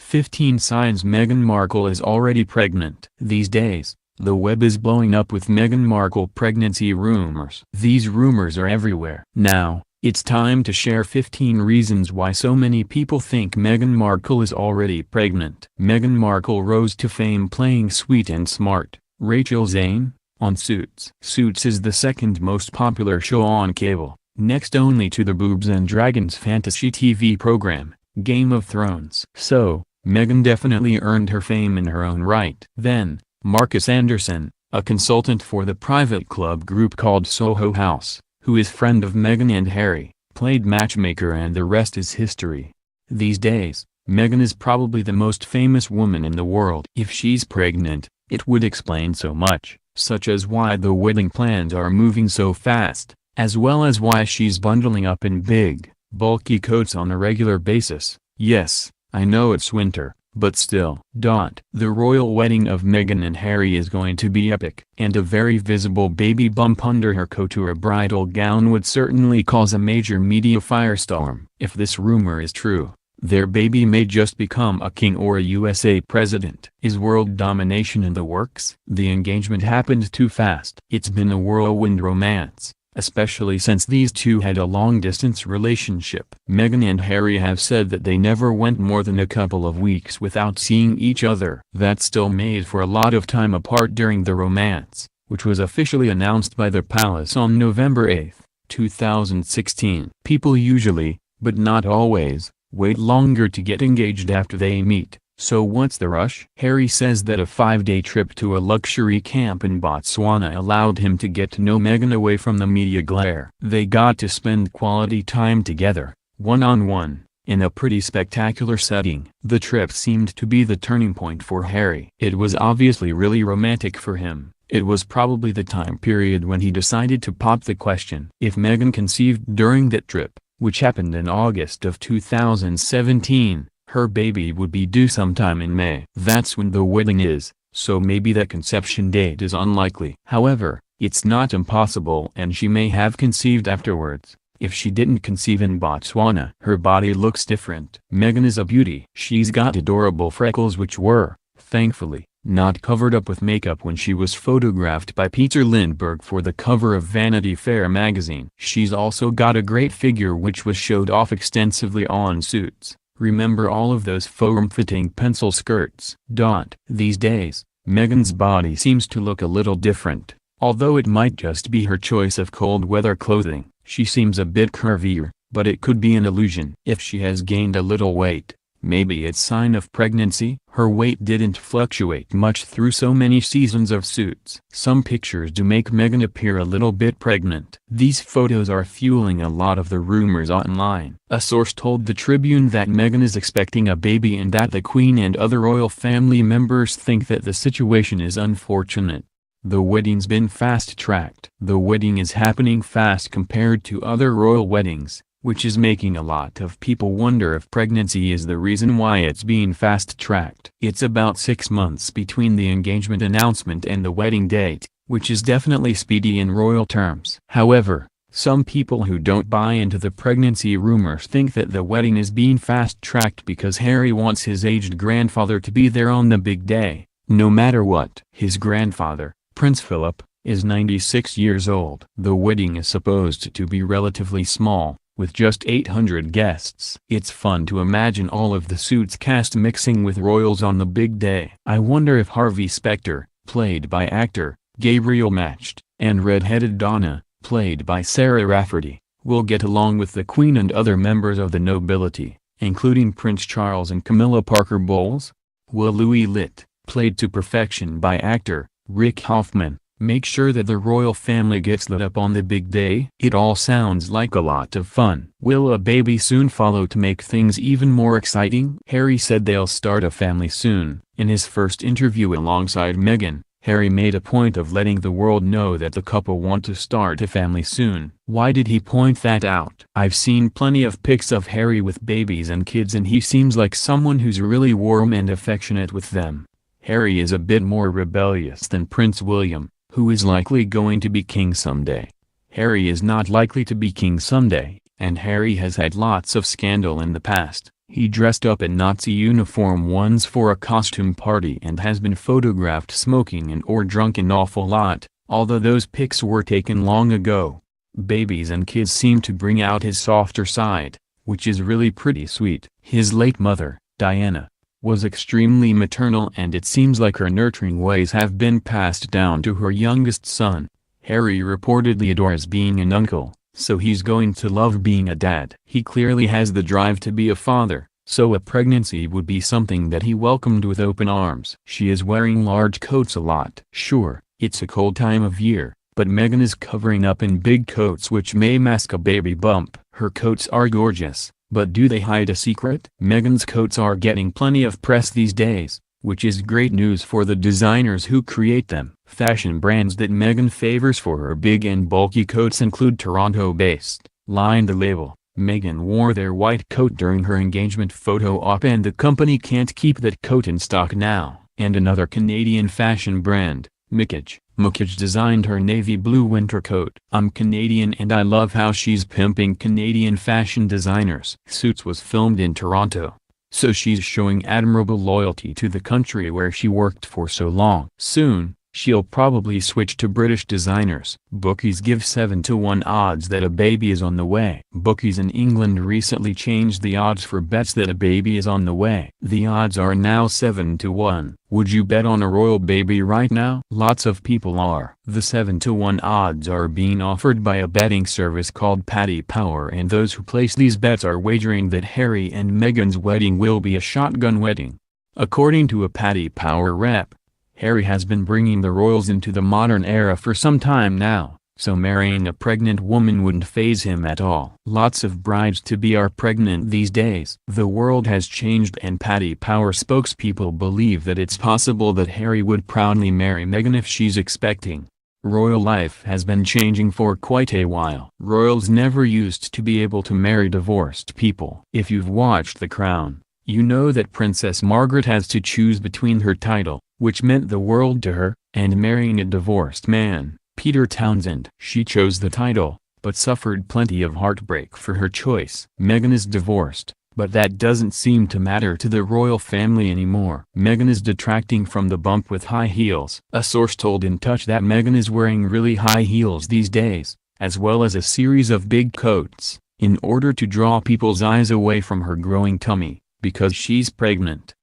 15 signs Meghan Markle is already pregnant. These days, the web is blowing up with Meghan Markle pregnancy rumors. These rumors are everywhere. Now, it's time to share 15 reasons why so many people think Meghan Markle is already pregnant. Meghan Markle rose to fame playing sweet and smart Rachel Zane on Suits. Suits is the second most popular show on cable, next only to the Boobs and Dragons fantasy TV program, Game of Thrones. So, Meghan definitely earned her fame in her own right. Then, Marcus Anderson, a consultant for the private club group called Soho House, who is friend of Meghan and Harry, played matchmaker, and the rest is history. These days, Meghan is probably the most famous woman in the world. If she's pregnant, it would explain so much, such as why the wedding plans are moving so fast, as well as why she's bundling up in big, bulky coats on a regular basis. Yes, I know it's winter, but still. The royal wedding of Meghan and Harry is going to be epic, and a very visible baby bump under her couture bridal gown would certainly cause a major media firestorm. If this rumor is true, their baby may just become a king or a USA president. Is world domination in the works? The engagement happened too fast. It's been a whirlwind romance, especially since these two had a long-distance relationship. Meghan and Harry have said that they never went more than a couple of weeks without seeing each other. That still made for a lot of time apart during the romance, which was officially announced by the palace on November 8, 2016. People usually, but not always, wait longer to get engaged after they meet. So what's the rush? Harry says that a 5-day trip to a luxury camp in Botswana allowed him to get to know Meghan away from the media glare. They got to spend quality time together, one-on-one, in a pretty spectacular setting. The trip seemed to be the turning point for Harry. It was obviously really romantic for him. It was probably the time period when he decided to pop the question. If Meghan conceived during that trip, which happened in August of 2017, her baby would be due sometime in May. That's when the wedding is, so maybe that conception date is unlikely. However, it's not impossible, and she may have conceived afterwards. If she didn't conceive in Botswana, her body looks different. Meghan is a beauty. She's got adorable freckles which were, thankfully, not covered up with makeup when she was photographed by Peter Lindbergh for the cover of Vanity Fair magazine. She's also got a great figure which was showed off extensively on Suits. Remember all of those form-fitting pencil skirts? These days, Meghan's body seems to look a little different. Although it might just be her choice of cold weather clothing, she seems a bit curvier, but it could be an illusion. If she has gained a little weight, maybe it's sign of pregnancy. Her weight didn't fluctuate much through so many seasons of Suits. Some pictures do make Meghan appear a little bit pregnant. These photos are fueling a lot of the rumors online. A source told the Tribune that Meghan is expecting a baby and that the Queen and other royal family members think that the situation is unfortunate. The wedding's been fast-tracked. The wedding is happening fast compared to other royal weddings, which is making a lot of people wonder if pregnancy is the reason why it's being fast-tracked. It's about 6 months between the engagement announcement and the wedding date, which is definitely speedy in royal terms. However, some people who don't buy into the pregnancy rumors think that the wedding is being fast-tracked because Harry wants his aged grandfather to be there on the big day, no matter what. His grandfather, Prince Philip, is 96 years old. The wedding is supposed to be relatively small, with just 800 guests. It's fun to imagine all of the Suits cast mixing with royals on the big day. I wonder if Harvey Specter, played by actor Gabriel Macht, and red-headed Donna, played by Sarah Rafferty, will get along with the Queen and other members of the nobility, including Prince Charles and Camilla Parker Bowles. Will Louis Litt, played to perfection by actor Rick Hoffman, make sure that the royal family gets lit up on the big day? It all sounds like a lot of fun. Will a baby soon follow to make things even more exciting? Harry said they'll start a family soon. In his first interview alongside Meghan, Harry made a point of letting the world know that the couple want to start a family soon. Why did he point that out? I've seen plenty of pics of Harry with babies and kids, and he seems like someone who's really warm and affectionate with them. Harry is a bit more rebellious than Prince William, who is likely going to be king someday. Harry is not likely to be king someday, and Harry has had lots of scandal in the past, He dressed up in Nazi uniform once for a costume party and has been photographed smoking and or drunk an awful lot, although those pics were taken long ago. Babies and kids seem to bring out his softer side, which is really pretty sweet. His late mother, Diana, was extremely maternal, and it seems like her nurturing ways have been passed down to her youngest son. Harry reportedly adores being an uncle, so he's going to love being a dad. He clearly has the drive to be a father, so a pregnancy would be something that he welcomed with open arms. She is wearing large coats a lot. Sure, it's a cold time of year, but Meghan is covering up in big coats which may mask a baby bump. Her coats are gorgeous, but do they hide a secret? Meghan's coats are getting plenty of press these days, which is great news for the designers who create them. Fashion brands that Meghan favors for her big and bulky coats include Toronto-based Line the Label. Meghan wore their white coat during her engagement photo op and the company can't keep that coat in stock now. And another Canadian fashion brand, Mickage designed her navy blue winter coat. I'm Canadian and I love how she's pimping Canadian fashion designers. Suits was filmed in Toronto, so she's showing admirable loyalty to the country where she worked for so long. Soon, she'll probably switch to British designers. Bookies give 7-to-1 odds that a baby is on the way. Bookies in England recently changed the odds for bets that a baby is on the way. The odds are now 7-to-1. Would you bet on a royal baby right now? Lots of people are. The 7-to-1 odds are being offered by a betting service called Paddy Power, and those who place these bets are wagering that Harry and Meghan's wedding will be a shotgun wedding. According to a Paddy Power rep, Harry has been bringing the royals into the modern era for some time now, so marrying a pregnant woman wouldn't faze him at all. Lots of brides-to-be are pregnant these days. The world has changed, and Paddy Power spokespeople believe that it's possible that Harry would proudly marry Meghan if she's expecting. Royal life has been changing for quite a while. Royals never used to be able to marry divorced people. If you've watched The Crown, you know that Princess Margaret has to choose between her title, which meant the world to her, and marrying a divorced man, Peter Townsend. She chose the title, but suffered plenty of heartbreak for her choice. Meghan is divorced, but that doesn't seem to matter to the royal family anymore. Meghan is detracting from the bump with high heels. A source told In Touch that Meghan is wearing really high heels these days, as well as a series of big coats, in order to draw people's eyes away from her growing tummy, because she's pregnant.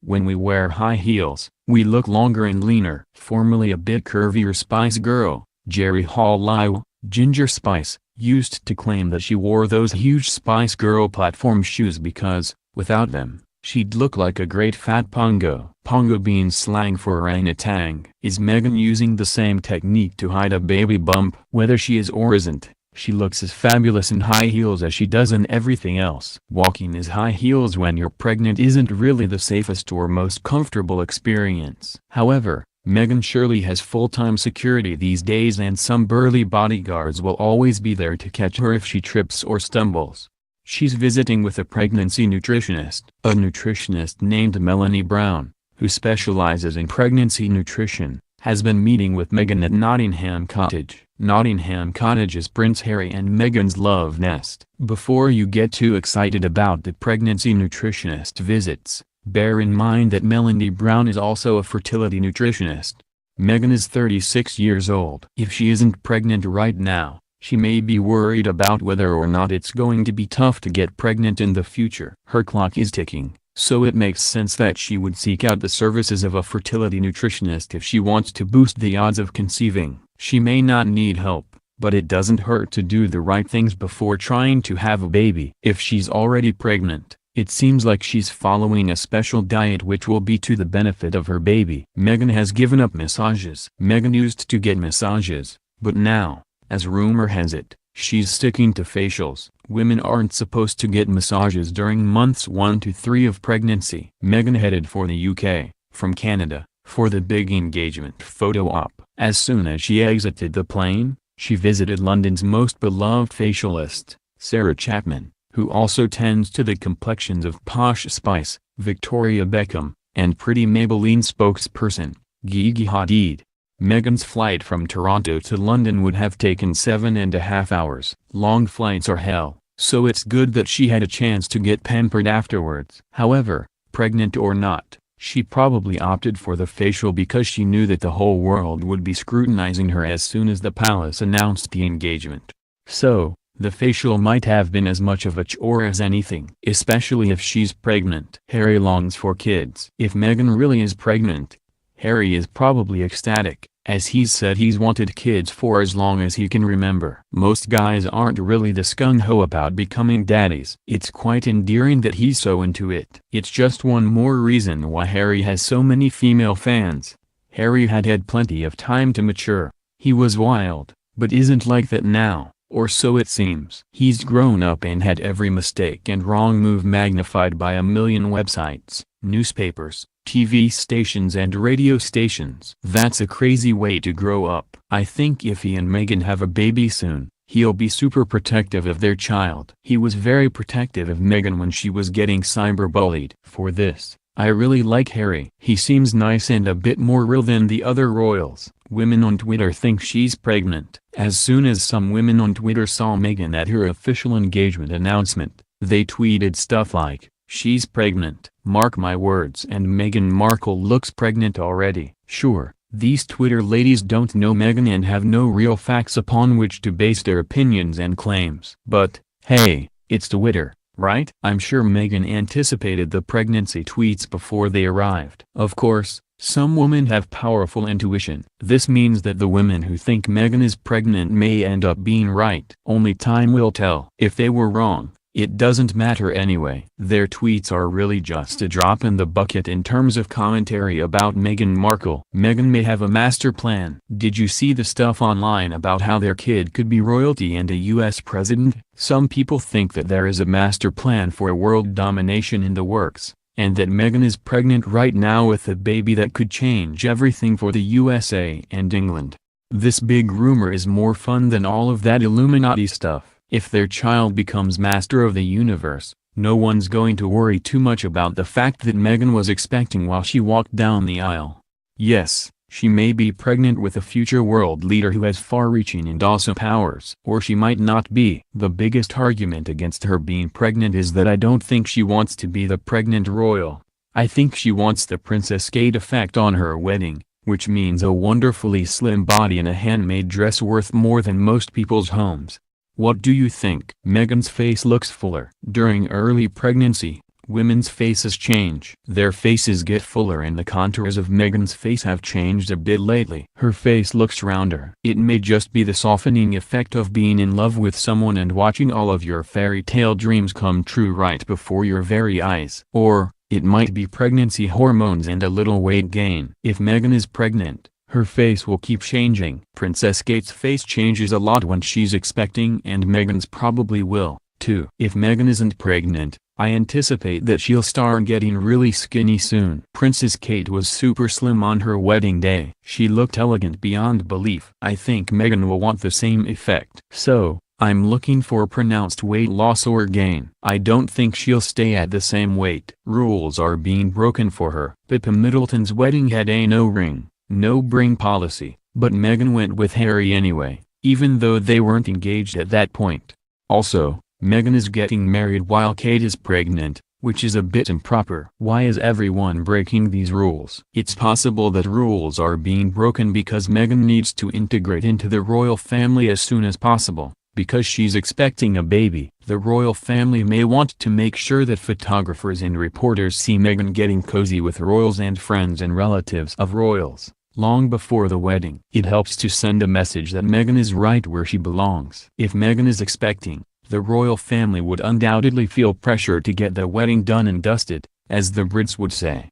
When we wear high heels, we look longer and leaner. Formerly a bit curvier Spice Girl, Jerry Hall Lyle, Ginger Spice, used to claim that she wore those huge Spice Girl platform shoes because, without them, she'd look like a great fat pongo. Pongo being slang for orangutan. Is Meghan using the same technique to hide a baby bump? Whether she is or isn't, she looks as fabulous in high heels as she does in everything else. Walking in high heels when you're pregnant isn't really the safest or most comfortable experience. However, Meghan surely has full-time security these days, and some burly bodyguards will always be there to catch her if she trips or stumbles. She's visiting with a pregnancy nutritionist. A nutritionist named Melanie Brown, who specializes in pregnancy nutrition, has been meeting with Meghan at Nottingham Cottage. Nottingham Cottage is Prince Harry and Meghan's love nest. Before you get too excited about the pregnancy nutritionist visits, bear in mind that Melanie Brown is also a fertility nutritionist. Meghan is 36 years old. If she isn't pregnant right now, she may be worried about whether or not it's going to be tough to get pregnant in the future. Her clock is ticking, so it makes sense that she would seek out the services of a fertility nutritionist if she wants to boost the odds of conceiving. She may not need help, but it doesn't hurt to do the right things before trying to have a baby. If she's already pregnant, it seems like she's following a special diet which will be to the benefit of her baby. Meghan has given up massages. Meghan used to get massages, but now, as rumor has it, she's sticking to facials. Women aren't supposed to get massages during months 1 to 3 of pregnancy. Meghan headed for the UK, from Canada, for the big engagement photo op. As soon as she exited the plane, she visited London's most beloved facialist, Sarah Chapman, who also tends to the complexions of Posh Spice, Victoria Beckham, and Pretty Maybelline spokesperson, Gigi Hadid. Meghan's flight from Toronto to London would have taken 7.5 hours. Long flights are hell, so it's good that she had a chance to get pampered afterwards. However, pregnant or not, she probably opted for the facial because she knew that the whole world would be scrutinizing her as soon as the palace announced the engagement. So, the facial might have been as much of a chore as anything. Especially if she's pregnant. Harry longs for kids. If Meghan really is pregnant, Harry is probably ecstatic, as he's said he's wanted kids for as long as he can remember. Most guys aren't really this gung-ho about becoming daddies. It's quite endearing that he's so into it. It's just one more reason why Harry has so many female fans. Harry had plenty of time to mature. He was wild, but isn't like that now. Or so it seems. He's grown up and had every mistake and wrong move magnified by a million websites, newspapers, TV stations and radio stations. That's a crazy way to grow up. I think if he and Meghan have a baby soon, he'll be super protective of their child. He was very protective of Meghan when she was getting cyberbullied. For this, I really like Harry. He seems nice and a bit more real than the other royals. Women on Twitter think she's pregnant. As soon as some women on Twitter saw Meghan at her official engagement announcement, they tweeted stuff like, "She's pregnant, mark my words," and Meghan Markle looks pregnant already. Sure, these Twitter ladies don't know Meghan and have no real facts upon which to base their opinions and claims. But, hey, it's Twitter, right? I'm sure Meghan anticipated the pregnancy tweets before they arrived. Of course, some women have powerful intuition. This means that the women who think Meghan is pregnant may end up being right. Only time will tell. If they were wrong, it doesn't matter anyway. Their tweets are really just a drop in the bucket in terms of commentary about Meghan Markle. Meghan may have a master plan. Did you see the stuff online about how their kid could be royalty and a US president? Some people think that there is a master plan for world domination in the works, and that Meghan is pregnant right now with a baby that could change everything for the USA and England. This big rumor is more fun than all of that Illuminati stuff. If their child becomes master of the universe, no one's going to worry too much about the fact that Meghan was expecting while she walked down the aisle. Yes, she may be pregnant with a future world leader who has far-reaching and awesome powers. Or she might not be. The biggest argument against her being pregnant is that I don't think she wants to be the pregnant royal. I think she wants the Princess Kate effect on her wedding, which means a wonderfully slim body in a handmade dress worth more than most people's homes. What do you think? Meghan's face looks fuller. During early pregnancy, women's faces change. Their faces get fuller and the contours of Meghan's face have changed a bit lately. Her face looks rounder. It may just be the softening effect of being in love with someone and watching all of your fairy tale dreams come true right before your very eyes. Or, it might be pregnancy hormones and a little weight gain. If Meghan is pregnant, her face will keep changing. Princess Kate's face changes a lot when she's expecting, and Meghan's probably will, too. If Meghan isn't pregnant, I anticipate that she'll start getting really skinny soon. Princess Kate was super slim on her wedding day. She looked elegant beyond belief. I think Meghan will want the same effect. So, I'm looking for pronounced weight loss or gain. I don't think she'll stay at the same weight. Rules are being broken for her. Pippa Middleton's wedding had a no ring, no bring policy, but Meghan went with Harry anyway, even though they weren't engaged at that point. Also, Meghan is getting married while Kate is pregnant, which is a bit improper. Why is everyone breaking these rules? It's possible that rules are being broken because Meghan needs to integrate into the royal family as soon as possible. Because she's expecting a baby, the royal family may want to make sure that photographers and reporters see Meghan getting cozy with royals and friends and relatives of royals, long before the wedding. It helps to send a message that Meghan is right where she belongs. If Meghan is expecting, the royal family would undoubtedly feel pressure to get the wedding done and dusted, as the Brits would say.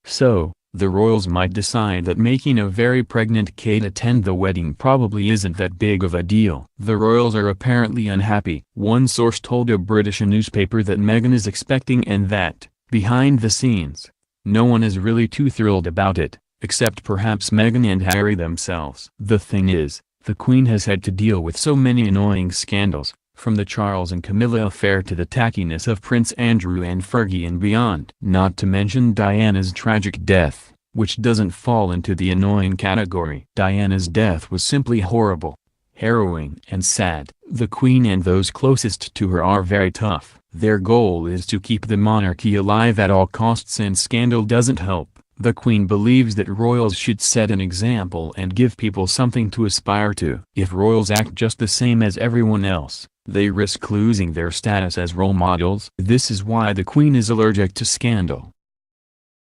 So, the royals might decide that making a very pregnant Kate attend the wedding probably isn't that big of a deal. The royals are apparently unhappy. One source told a British newspaper that Meghan is expecting and that, behind the scenes, no one is really too thrilled about it, except perhaps Meghan and Harry themselves. The thing is, the Queen has had to deal with so many annoying scandals, from the Charles and Camilla affair to the tackiness of Prince Andrew and Fergie and beyond. Not to mention Diana's tragic death, which doesn't fall into the annoying category. Diana's death was simply horrible, harrowing and sad. The Queen and those closest to her are very tough. Their goal is to keep the monarchy alive at all costs, and scandal doesn't help. The Queen believes that royals should set an example and give people something to aspire to. If royals act just the same as everyone else, they risk losing their status as role models. This is why the Queen is allergic to scandal.